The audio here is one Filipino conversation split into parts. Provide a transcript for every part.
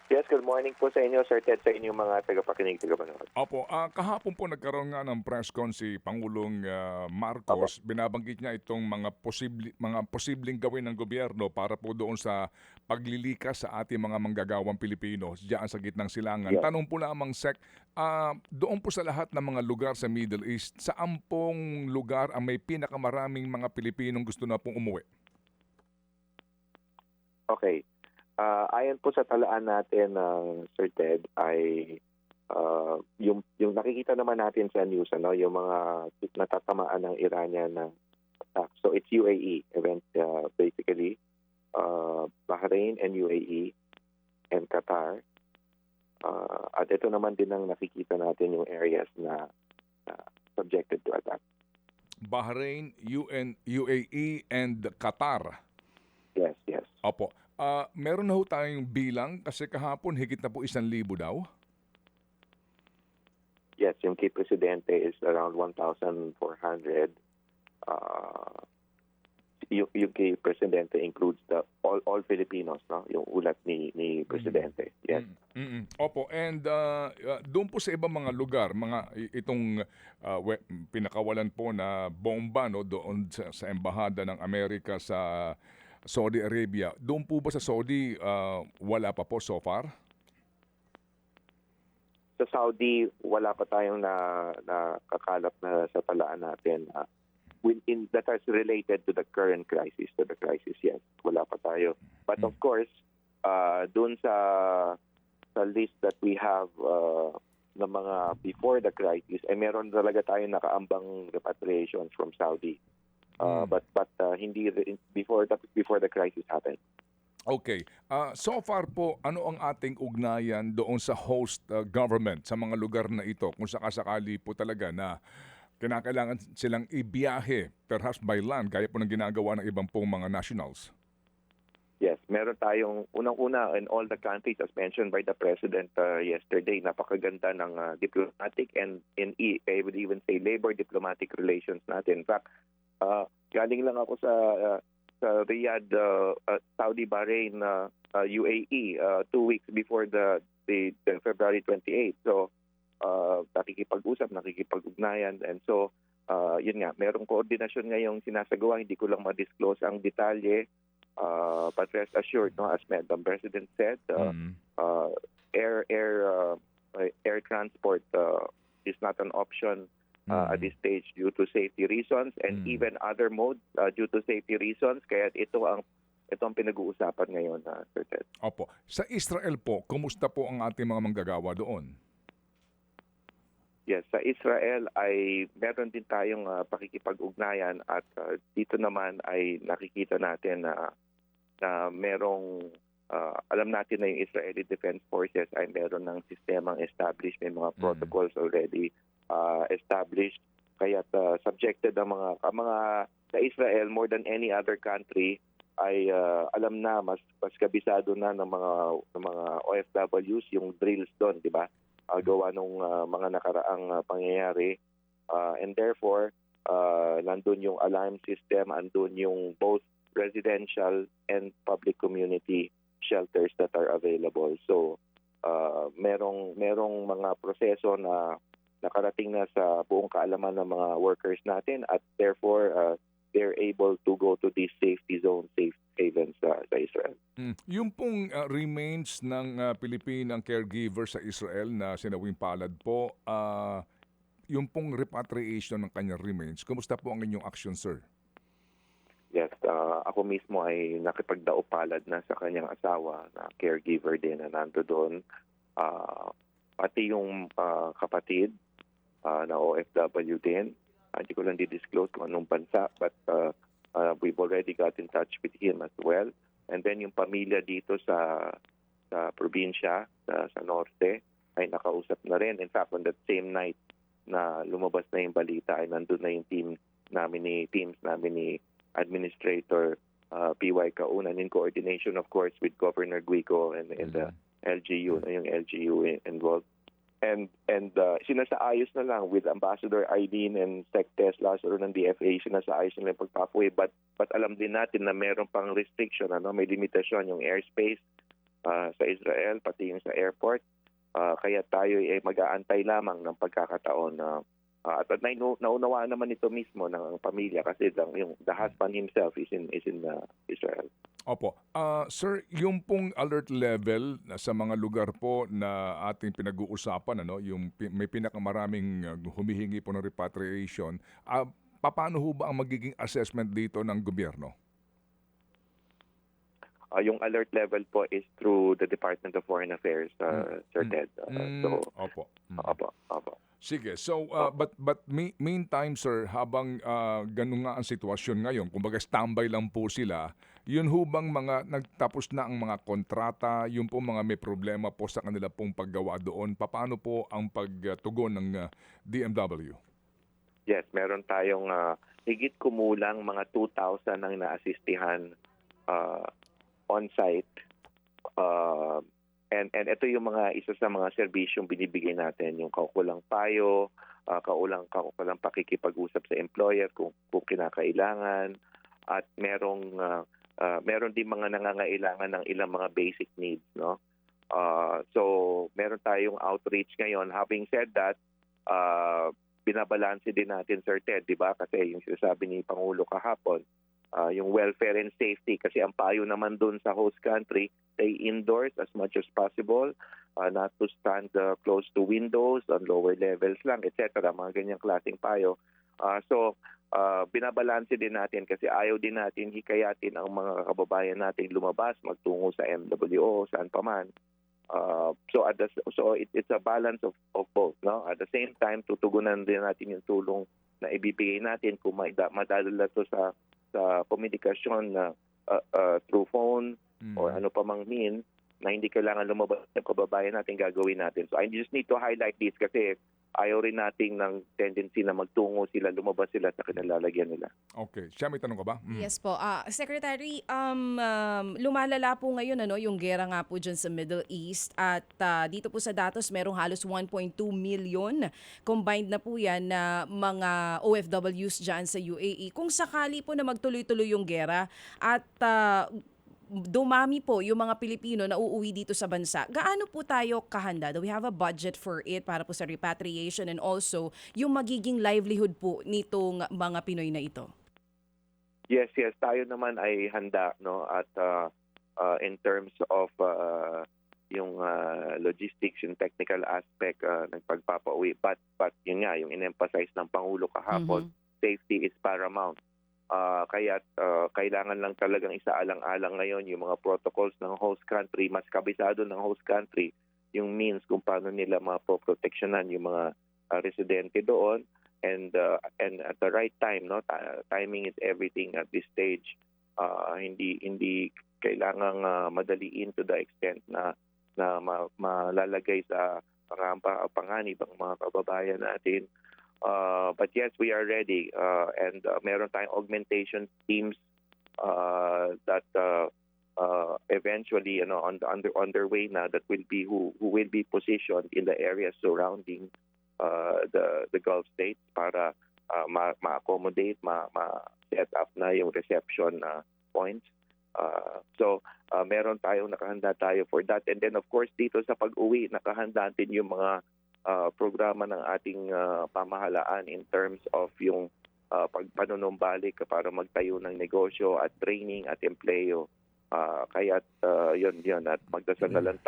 Yes, good morning po sa inyo, Sir Ted, sa inyong mga tagapakinig, tagapanood. Opo, kahapon po nagkaroon nga ng press con si Pangulong Opo. Marcos. Binabanggit niya itong mga posibleng gawin ng gobyerno para po doon sa paglilikas sa ating mga manggagawang Pilipino diyan sa gitnang silangan. Yes. Tanong po lamang, Sec, doon po sa lahat ng mga lugar sa Middle East, saan pong lugar ang may pinakamaraming mga Pilipinong gusto na pong umuwi? Okay. Ayon po sa talaan natin ng Sir Ted ay yung nakikita naman natin sa news, ano, yung mga natatamaan ng Iranian na attack. So it's UAE event, basically, Bahrain and UAE and Qatar. At ito naman din ang nakikita natin yung areas na subjected to attack. Bahrain, UAE, and Qatar. Yes, yes. Opo. Meron na ho tayong bilang kasi kahapon higit na po 1,000 daw. Yes, yung key presidente is around 1,400. Yung key presidente includes all Filipinos, no? Yung ulat ni presidente. Yes. Opo, and doon po sa ibang mga lugar, itong pinakawalan po na bomba, no, doon sa embahada ng Amerika sa Saudi Arabia. Doon po ba sa Saudi wala pa po so far? Sa Saudi, wala pa tayong nakakalap na sa talaan natin that is related to the current crisis, yes. Wala pa tayo. But of course, doon sa list that we have na mga before the crisis, meron talaga tayong nakaambang repatriations from Saudi. But hindi before the crisis happened. Okay. So far po, ano ang ating ugnayan doon sa host government sa mga lugar na ito kung sakasakali po talaga na kinakailangan silang ibiyahe perhaps by land gaya po ng ginagawa ng ibang pong mga nationals? Yes, meron tayong unang-una in all the countries as mentioned by the President yesterday, napakaganda ng diplomatic and I would even say labor diplomatic relations natin. In fact, galing lang ako sa Riyadh, Saudi, Bahrain, UAE 2 weeks before the February 28. So nakikipag-usap, nakikipag-ugnayan, and so yun nga, merong koordinasyon ngayong sinasagawa. Hindi ko lang ma-disclose ang detalye, but rest assured, no, as the President said, air transport is not an option at this stage due to safety reasons, and even other modes due to safety reasons. Kaya ito ang pinag-uusapan ngayon, Sir Ted. Opo. Sa Israel po, kumusta po ang ating mga manggagawa doon? Yes, sa Israel ay meron din tayong pakikipag-ugnayan, at dito naman ay nakikita natin na merong alam natin na yung Israeli Defense Forces ay meron ng sistemang established, may mga protocols already established, kaya subjected ang mga sa Israel more than any other country ay alam na, mas kabisado na ng mga OFWs yung drills doon, di ba? Gawa nung mga nakaraang pangyayari, and therefore nandun yung alarm system, andun yung both residential and public community shelters that are available. So merong mga proseso na nakarating na sa buong kaalaman ng mga workers natin, at therefore they're able to go to these safety zones, safe havens sa Israel. Yung pong remains ng Pilipinang caregiver sa Israel na sinawing palad po, yung pong repatriation ng kanyang remains, kumusta po ang inyong action, sir? Yes, ako mismo ay nakipagdaupalad na sa kanyang asawa na caregiver din na nando doon. Pati yung kapatid na OFW din. Hindi ko lang di-disclose kung anong bansa, but we've already got in touch with him as well. And then yung pamilya dito sa probinsya, sa norte, ay nakausap na rin. In fact, on that same night na lumabas na yung balita, ay nandun na yung teams namin ni Administrator P.Y. Kaunan, in coordination, of course, with Governor Guico and the LGU, yung LGU involved. And sinasaayos na lang with Ambassador Aidin and Sec Tesla or ng DFA, sinasaayos na lang pag-pathway, but alam din natin na meron pang restriction, may limitasyon yung airspace, sa Israel, pati yung sa airport. Kaya tayo ay mag-aantay lamang ng pagkakataon na at naunawaan naman ito mismo ng pamilya kasi the husband himself is in Israel. Opo. Sir, yung pong alert level sa mga lugar po na ating pinag-uusapan, ano, yung may pinakamaraming humihingi po ng repatriation, paano ho ba ang magiging assessment dito ng gobyerno? Yung alert level po is through the Department of Foreign Affairs, Sir Ted. Opo. Opo. Sige. So, meantime, sir, habang ganun nga ang sitwasyon ngayon, kumbaga standby lang po sila, yun ho bang mga nagtapos na ang mga kontrata, yun po mga may problema po sa kanila pong paggawa doon, paano po ang pagtugon ng DMW? Yes, meron tayong higit kumulang mga 2,000 ang naasistihan on-site. And ito yung isa sa mga serbisyong binibigay natin, yung kaukulang payo, kaukulang pakikipag-usap sa employer kung kinakailangan, at meron din mga nangangailangan ng ilang mga basic needs, no? So meron tayong outreach ngayon. Having said that, binabalanse din natin, Sir Ted, di ba? Kasi yung sinasabi ni Pangulo kahapon, yung welfare and safety, kasi ang payo naman dun sa host country, stay indoors as much as possible, not to stand close to windows on lower levels lang, etc. Mga ganyang klaseng payo. So binabalanse din natin kasi ayaw din natin hikayatin ang mga kababayan natin lumabas, magtungo sa MWO, saan pa man. So it's a balance of both, no? At the same time, tutugunan din natin yung tulong na ibibigay natin kung madadala to sa komunikasyon na through phone or ano pa mang means na hindi kailangan lumabas ng kababayan natin, gagawin natin. So I just need to highlight this kasi ayaw rin nating ng tendency na magtungo sila, lumabas sila sa kinalalagyan nila. Okay. Siya, may tanong ka ba? Yes po. Secretary, lumalala po ngayon yung gera nga po dyan sa Middle East, at dito po sa datos merong halos 1.2 million combined na po yan na mga OFWs dyan sa UAE. Kung sakali po na magtuloy-tuloy yung gera at dumami po yung mga Pilipino na uuwi dito sa bansa, gaano po tayo kahanda? Do we have a budget for it para po sa repatriation and also yung magiging livelihood po nitong mga Pinoy na ito? Yes, tayo naman ay handa, no, at in terms of yung logistics, yung technical aspect ng pagpapauwi, but yun nga, yung in-emphasize ng Pangulo kahapon, safety is paramount. Kaya kailangan lang talagang isaalang-alang ngayon yung mga protocols ng host country, mas kabisado ng host country yung means kung paano nila mapoproteksyonan yung mga residente doon, and at the right time, no, timing is everything at this stage. Hindi kailangang madaliin to the extent na malalagay sa panganib ang mga kababayan natin. But yes, we are ready, and meron tayong augmentation teams that eventually, underway na, that will be who will be positioned in the areas surrounding the Gulf states para ma-accommodate, ma-set up na yung reception points. So meron nakahanda tayo for that, and then of course dito sa pag-uwi nakahanda din yung mga programa ng ating pamahalaan in terms of yung pagpanunumbalik para magtayo ng negosyo at training at empleyo. Kaya yun at magdasal na lang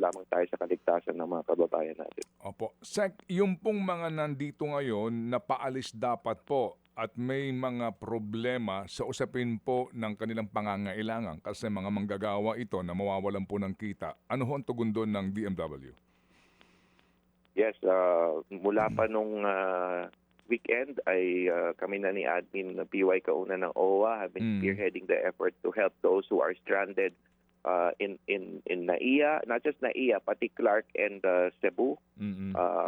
lamang tayo sa kaligtasan ng mga kababayan natin. Opo. Sec, yung pong mga nandito ngayon na paalis dapat po at may mga problema sa usapin po ng kanilang pangangailangan kasi mga manggagawa ito na mawawalan po ng kita, ano ho ang tugon doon ng DMW? Yes, mula pa nung weekend ay kami na ni Admin PY Kauna ng OWA have been spearheading the effort to help those who are stranded in NAIA, not just NAIA, pati Clark and Cebu.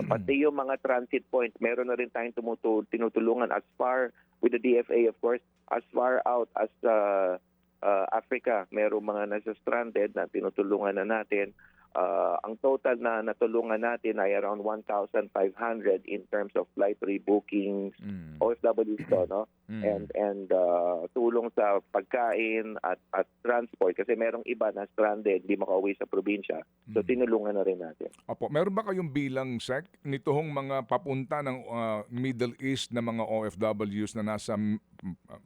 Pati yung mga transit point, meron na rin tayong tinutulungan as far with the DFA, of course, as far out as Africa. Merong mga nasa stranded na tinutulungan na natin. ang total na natulungan natin ay around 1,500 in terms of flight rebookings, OFWs to, no? And tulong sa pagkain at transport kasi merong iba na stranded, hindi makauwi sa probinsya. So tinulungan na rin natin. Opo, meron ba kayong bilang, Sec, nitong mga papunta ng Middle East na mga OFWs na nasa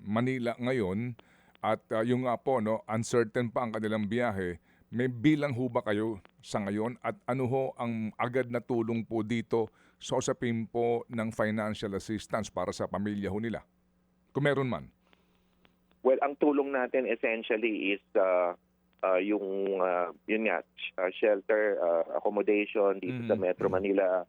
Manila ngayon at yung nga po, no, uncertain pa ang kanilang biyahe, may bilang ho ba kayo sa ngayon at ano ho ang agad na tulong po dito sa usapin po ng financial assistance para sa pamilya ho nila? Kung meron man. Well, ang tulong natin essentially is yun nga, shelter, accommodation dito sa Metro Manila,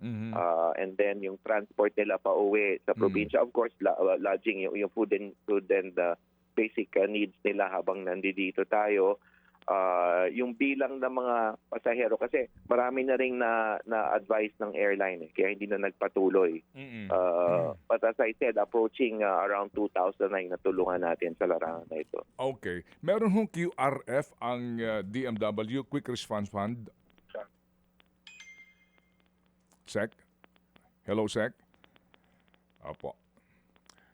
and then yung transport nila pa uwi sa probinsya. Of course, lodging, yung food and basic needs nila habang nandito tayo. Yung bilang ng mga pasahero kasi marami na ring na-advise ng airline kaya hindi na nagpatuloy. But as I said, approaching around 2,000 na yung natulungan natin sa larangan na ito. Okay. Meron hong QRF ang DMW, Quick Response Fund? Sec? Hello, Sec? Opo.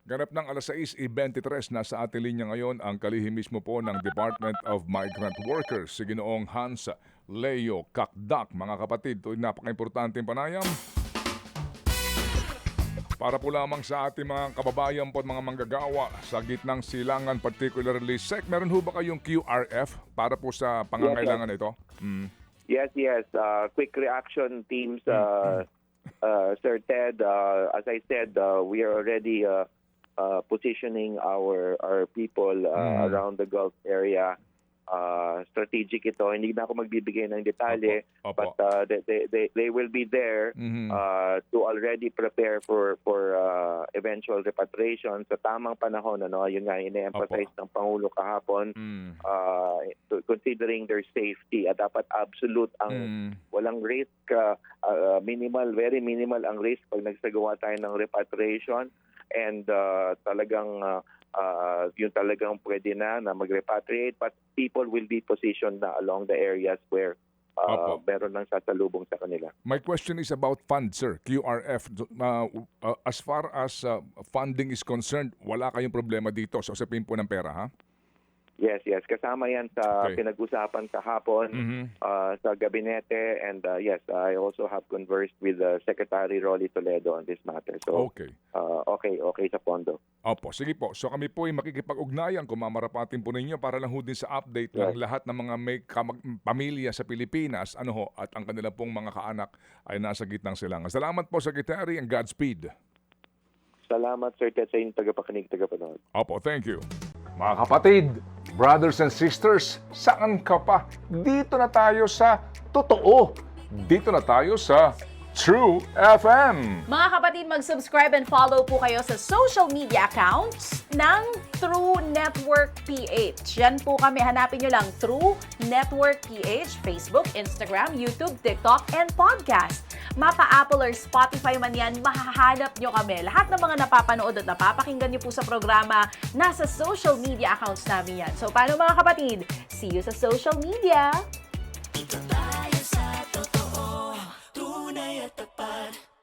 Ganap ng 6:23 nasa ating linya ngayon ang kalihim mismo po ng Department of Migrant Workers, si Ginoong Hans Leo Kakdak. Mga kapatid, ito'y napaka-importanteng panayam para po lamang sa ating mga kababayan po at mga manggagawa sa gitnang silangan, particularly Sec. Meron ho ba kayong QRF para po sa pangangailangan ito? Yes. Quick reaction teams, Sir Ted. As I said, we are already positioning our people around the Gulf area. Strategic ito. Hindi na ako magbibigay ng detalye, but they will be there to already prepare for eventual repatriation sa tamang panahon. Yun nga, ine-emphasize ng Pangulo kahapon, considering their safety. At dapat absolute ang walang risk, minimal, very minimal ang risk pag nagsagawa tayo ng repatriation. And talagang yung talagang pwede na mag-repatriate, but people will be positioned na along the areas where meron ng sasalubong sa kanila. My question is about funds, sir. QRF. As far as funding is concerned, wala kayong problema dito sa usapin po ng pera, ha? Yes. Kasama yan sa pinag-usapan kahapon sa gabinete. And yes, I also have conversed with Secretary Rolly Toledo on this matter. So, okay sa pondo. Opo, sige po. So kami po ay makikipag-ugnayan kung mamarapatin po ninyo para lang ho din sa update ng lahat ng mga may pamilya sa Pilipinas at ang kanilang pong mga kaanak ay nasa gitnang silangan. Salamat po, Secretary, and Godspeed. Salamat, Sir Ted, sa inyong tagapakinig, tagapanood. Opo, thank you. Mga kapatid, brothers and sisters, saan ka pa? Dito na tayo sa totoo. Dito na tayo sa True FM. Mga kapatid, mag-subscribe and follow po kayo sa social media accounts ng True Network PH. Yan po kami. Hanapin nyo lang True Network PH, Facebook, Instagram, YouTube, TikTok, and podcast. Mapa Apple or Spotify man yan, mahahanap nyo kami. Lahat ng mga napapanood at napapakinggan nyo po sa programa, nasa social media accounts namin yan. So, paano mga kapatid? See you sa social media!